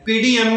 PDM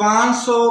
500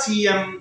CM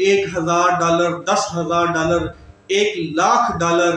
$1000, $10,000, $1,00,000।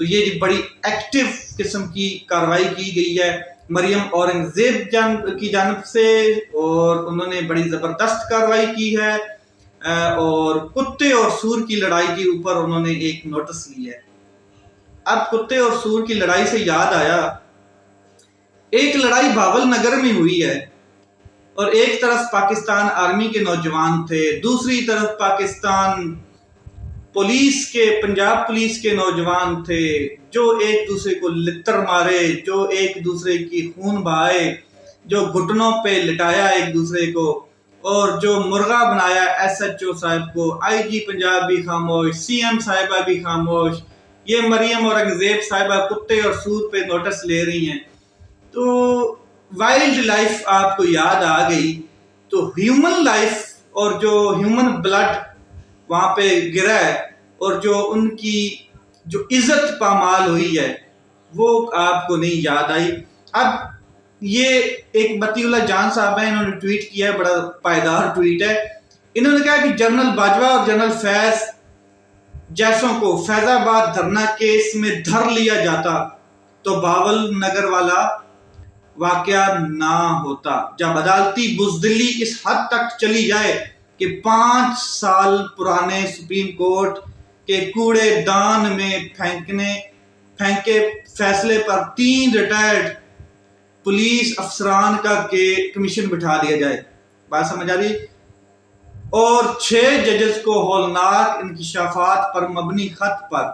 تو یہ بڑی ایکٹیو قسم کی کارروائی کی گئی ہے مریم اورنگزیب کی جانب سے، اور انہوں نے بڑی زبردست کارروائی کی ہے، اور کتے اور سور کی لڑائی کے اوپر انہوں نے ایک نوٹس لیا ہے۔ اب کتے اور سور کی لڑائی سے یاد آیا، ایک لڑائی باول نگر میں ہوئی ہے، اور ایک طرف پاکستان آرمی کے نوجوان تھے، دوسری طرف پاکستان پولیس کے، پنجاب پولیس کے نوجوان تھے، جو ایک دوسرے کو لتر مارے، جو ایک دوسرے کی خون بہائے، جو گھٹنوں پہ لٹایا ایک دوسرے کو، اور جو مرغا بنایا ایس ایچ او صاحب کو، آئی جی پنجاب بھی خاموش، سی ایم صاحبہ بھی خاموش، یہ مریم اورنگزیب صاحبہ کتے اور سور پہ نوٹس لے رہی ہیں۔ تو وائلڈ لائف آپ کو یاد آ گئی، تو ہیومن لائف اور جو ہیومن بلڈ وہاں پہ گرا ہے، اور جو ان کی جو عزت پامال ہوئی ہے، وہ آپ کو نہیں یاد آئی۔ اب یہ ایک متی اللہ جان صاحب ہیں، انہوں نے ٹویٹ کیا ہے، بڑا پائیدار ٹویٹ ہے۔ انہوں نے کہا کہ جنرل باجوہ اور جنرل فیض جیسوں کو فیض آباد دھرنا کیس میں دھر لیا جاتا تو باول نگر والا واقعہ نہ ہوتا۔ جب عدالتی بزدلی اس حد تک چلی جائے کہ 5 سال پرانے سپریم کورٹ کے کوڑے دان میں پھینکے فیصلے پر 3 ریٹائرڈ پولیس افسران کا کمیشن بٹھا دیا جائے، بات سمجھ آ رہی، اور 6 ججز کو ہولناک انکشافات پر مبنی خط پر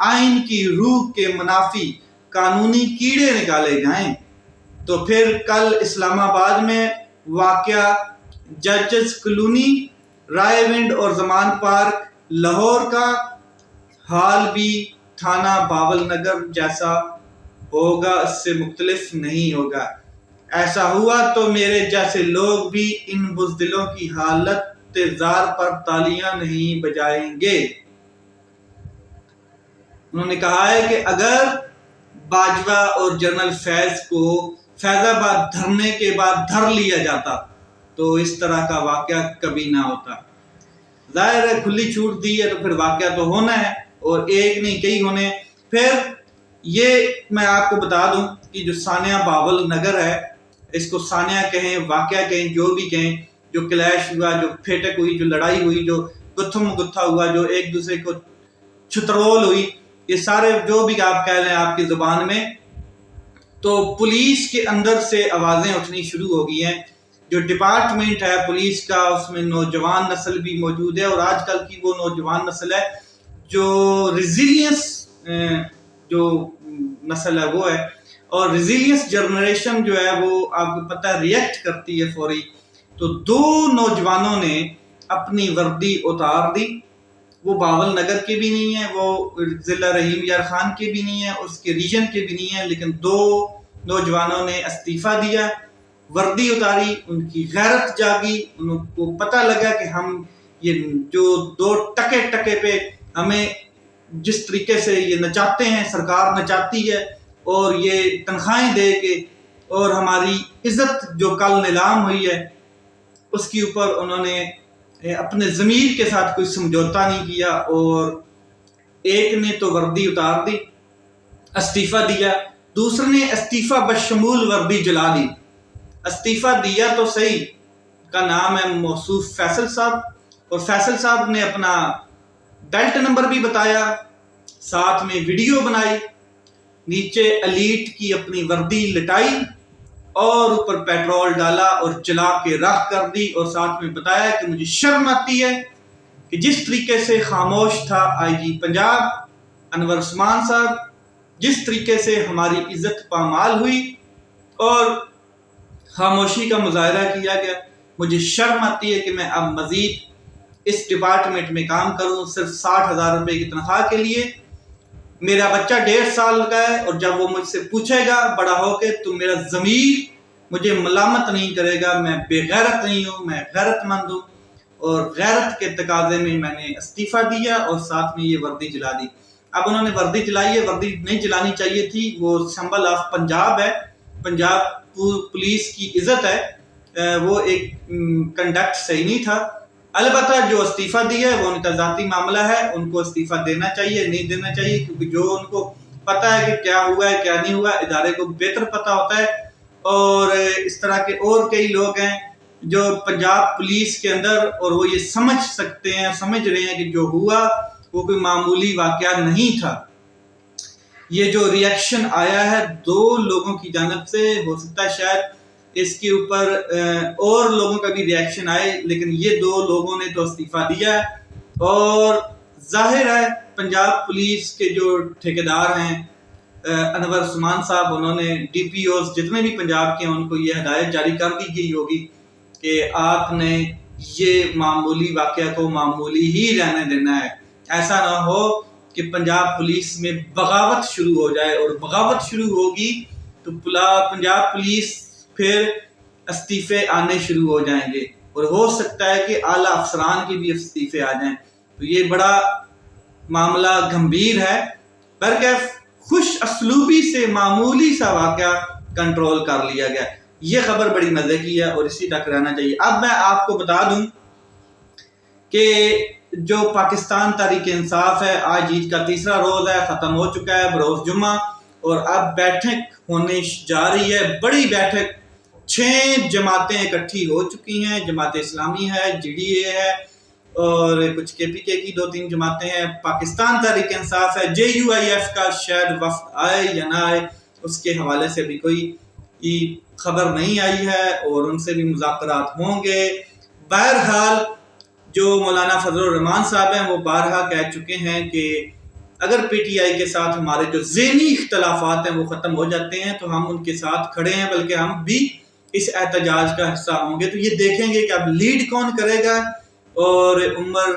آئین کی روح کے منافی قانونی کیڑے نکالے جائیں، تو پھر کل اسلام آباد میں واقع ججز کلونی، رائے ونڈ اور زمان پارک لاہور کا حال بھی تھانہ باول نگر جیسا ہوگا، اس سے مختلف نہیں ہوگا۔ ایسا ہوا تو میرے جیسے لوگ بھی ان بزدلوں کی حالت زار پر تالیاں نہیں بجائیں گے۔ انہوں نے کہا ہے کہ اگر باجوہ اور جنرل فیض کو فیض آباد دھرنے کے بعد دھر لیا جاتا تو اس طرح کا واقعہ کبھی نہ ہوتا۔ ظاہر ہے کھلی چھوٹ دی ہے تو پھر واقعہ تو ہونا ہے، اور ایک نہیں کئی ہونے۔ پھر یہ میں آپ کو بتا دوں کہ جو ثانیہ باول نگر ہے، اس کو ثانیہ کہیں، واقعہ کہیں، جو بھی کہیں، جو کلیش ہوا، جو پھیٹک ہوئی، جو لڑائی ہوئی، جو گتھم گتھا ہوا، جو ایک دوسرے کو چھترول ہوئی، یہ سارے جو بھی آپ کہہ لیں آپ کی زبان میں، تو پولیس کے اندر سے آوازیں اٹھنی شروع ہو گئی ہیں۔ جو ڈپارٹمنٹ ہے پولیس کا، اس میں نوجوان نسل بھی موجود ہے، اور آج کل کی وہ نوجوان نسل ہے جو ریزیلینس جو نسل ہے وہ ہے، اور ریزیلینس جنریشن جو ہے وہ آپ کو پتہ ہے ریئیکٹ کرتی ہے فوری۔ تو 2 نوجوانوں نے اپنی وردی اتار دی، وہ باول نگر کے بھی نہیں ہیں، وہ ضلع رحیم یار خان کے بھی نہیں ہیں، اس کے ریجن کے بھی نہیں ہیں، لیکن 2 نوجوانوں نے استعفیٰ دیا، وردی اتاری، ان کی غیرت جاگی، ان کو پتہ لگا کہ ہم یہ جو 2 ٹکے پہ ہمیں جس طریقے سے یہ نچاتے ہیں، سرکار نچاتی ہے، اور یہ تنخواہیں دے کے، اور ہماری عزت جو کل نیلام ہوئی ہے اس کے اوپر انہوں نے اپنے ضمیر کے ساتھ کوئی سمجھوتا نہیں کیا، اور ایک نے تو وردی اتار دی، استعفیٰ دیا، دوسرے نے استعفیٰ بشمول وردی جلا دی۔ استعفیٰ دیا تو صحیح، کا نام ہے موصوف فیصل صاحب، اور فیصل صاحب نے اپنا بیلٹ نمبر بھی بتایا، ساتھ میں ویڈیو بنائی، نیچے ایلیٹ کی اپنی وردی لٹائی، اور اوپر پیٹرول ڈالا اور جلا کے راکھ کر دی، اور ساتھ میں بتایا کہ مجھے شرم آتی ہے کہ جس طریقے سے خاموش تھا آئی جی پنجاب انور عثمان صاحب، جس طریقے سے ہماری عزت پامال ہوئی اور خاموشی کا مظاہرہ کیا گیا، مجھے شرم آتی ہے کہ میں اب مزید اس ڈپارٹمنٹ میں کام کروں صرف 60,000 روپے کی تنخواہ کے لیے۔ میرا بچہ 1.5 سال کا ہے، اور جب وہ مجھ سے پوچھے گا بڑا ہو کے تو میرا ضمیر مجھے ملامت نہیں کرے گا، میں بے غیرت نہیں ہوں، میں غیرت مند ہوں، اور غیرت کے تقاضے میں میں نے استعفیٰ دیا اور ساتھ میں یہ وردی جلا دی۔ اب انہوں نے وردی جلائی ہے، وردی نہیں جلانی چاہیے تھی، وہ سمبل آف پنجاب ہے، پنجاب پولیس کی عزت ہے، وہ ایک کنڈکٹ صحیح نہیں تھا۔ البتہ جو استعفیٰ دیا ہے وہ ان کا ذاتی معاملہ ہے، ان کو استعفیٰ دینا چاہیے نہیں دینا چاہیے، کیونکہ جو ان کو پتہ ہے کہ کیا ہوا ہے کیا نہیں ہوا، ادارے کو بہتر پتہ ہوتا ہے. اور اس طرح کے اور کئی لوگ ہیں جو پنجاب پولیس کے اندر، اور وہ یہ سمجھ سکتے ہیں، سمجھ رہے ہیں کہ جو ہوا وہ کوئی معمولی واقعہ نہیں تھا. یہ جو ریئیکشن آیا ہے 2 لوگوں کی جانب سے، ہو سکتا ہے شاید اس کے اوپر اور لوگوں کا بھی ریئیکشن آئے، لیکن یہ 2 لوگوں نے تو استعفیٰ دیا ہے. اور ظاہر ہے پنجاب پولیس کے جو ٹھیکیدار ہیں انور عثمان صاحب، انہوں نے ڈی پی اوز جتنے بھی پنجاب کے ہیں ان کو یہ ہدایت جاری کر دی گئی ہوگی کہ آپ نے یہ معمولی واقعہ کو معمولی ہی رہنے دینا ہے. ایسا نہ ہو کہ پنجاب پولیس میں بغاوت شروع ہو جائے، اور بغاوت شروع ہوگی تو پنجاب پولیس پھر استعفے آنے شروع ہو جائیں گے، اور ہو سکتا ہے کہ اعلیٰ افسران کے بھی استعفے آ جائیں. تو یہ بڑا معاملہ گھمبیر ہے. برکیف خوش اسلوبی سے معمولی سا واقعہ کنٹرول کر لیا گیا. یہ خبر بڑی مزے کی ہے اور اسی تک رہنا چاہیے. اب میں آپ کو بتا دوں کہ جو پاکستان تحریک انصاف ہے، آج عید کا 3را روز ہے، ختم ہو چکا ہے بروز جمعہ، اور اب بیٹھک ہونے جا رہی ہے، بڑی بیٹھک. 6 جماعتیں اکٹھی ہو چکی ہیں. جماعت اسلامی ہے، جی ڈی اے ہے، اور کچھ کے پی کے کی 2-3 جماعتیں ہیں. پاکستان تحریک انصاف ہے. جے یو آئی ایف کا شاید وفد آئے یا نہ آئے، اس کے حوالے سے بھی کوئی خبر نہیں آئی ہے، اور ان سے بھی مذاکرات ہوں گے. بہرحال جو مولانا فضل الرحمان صاحب ہیں وہ بارہا کہہ چکے ہیں کہ اگر پی ٹی آئی کے ساتھ ہمارے جو ذہنی اختلافات ہیں وہ ختم ہو جاتے ہیں تو ہم ان کے ساتھ کھڑے ہیں، بلکہ ہم بھی اس احتجاج کا حصہ ہوں گے. تو یہ دیکھیں گے کہ اب لیڈ کون کرے گا. اور عمر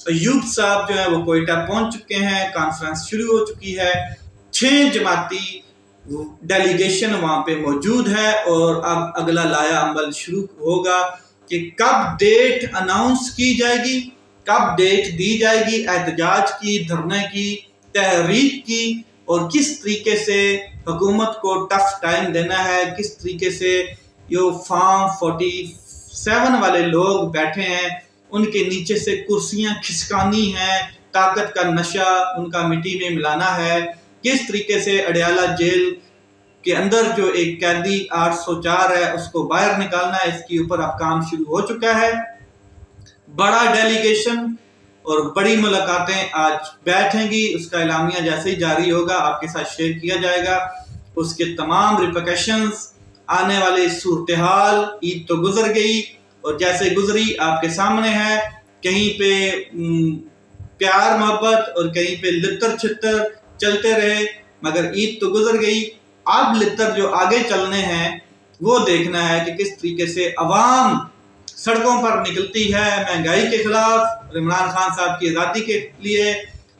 ایوب صاحب جو ہیں وہ کوئٹہ پہنچ چکے ہیں، کانفرنس شروع ہو چکی ہے. 6 جماعتی ڈیلیگیشن وہاں پہ موجود ہے، اور اب اگلا لایا عمل شروع ہوگا کہ کب ڈیٹ اناؤنس کی جائے گی، کب ڈیٹ دی جائے گی احتجاج کی، دھرنے کی، تحریک کی، اور کس طریقے سے حکومت کو ٹف ٹائم دینا ہے، کس طریقے سے جو فارم 47 والے لوگ بیٹھے ہیں ان کے نیچے سے کرسیاں کھسکانی ہیں، طاقت کا نشہ ان کا مٹی میں ملانا ہے، کس طریقے سے اڈیالہ جیل کے اندر جو ایک قیدی 804 ہے اس کو باہر نکالنا ہے. اس کے اوپر اب کام شروع ہو چکا ہے. بڑا ڈیلیگیشن اور بڑی ملاقاتیں آج بیٹھیں گی. اس کا اعلامیہ جیسے ہی جاری ہوگا آپ کے ساتھ شیئر کیا جائے گا. اس کے تمام ریپیکیشنز، آنے والی صورتحال. عید تو گزر گئی اور جیسے گزری آپ کے سامنے ہے، کہیں پہ پیار محبت اور کہیں پہ لتر چھتر چلتے رہے، مگر عید تو گزر گئی. اب لتر جو آگے چلنے ہیں وہ دیکھنا ہے کہ کس طریقے سے عوام سڑکوں پر نکلتی ہے مہنگائی کے خلاف، عمران خان صاحب کی آزادی کے لیے،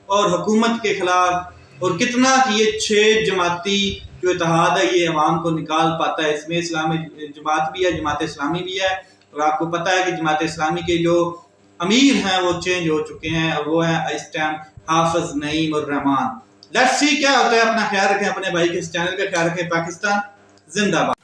اور حکومت کے خلاف، اور کتنا کہ یہ 6 جماعتی جو اتحاد ہے یہ عوام کو نکال پاتا ہے. اس میں اسلامی جماعت بھی ہے، جماعت اسلامی بھی ہے، اور آپ کو پتہ ہے کہ جماعت اسلامی کے جو امیر ہیں وہ چینج ہو چکے ہیں، اور وہ ہیں اس ٹائم حافظ نعیم الرحمان. لیٹس سی کیا ہوتا ہے. اپنا خیال رکھیں، اپنے بھائی کے اس چینل کا خیال رکھیں. پاکستان زندہ باد.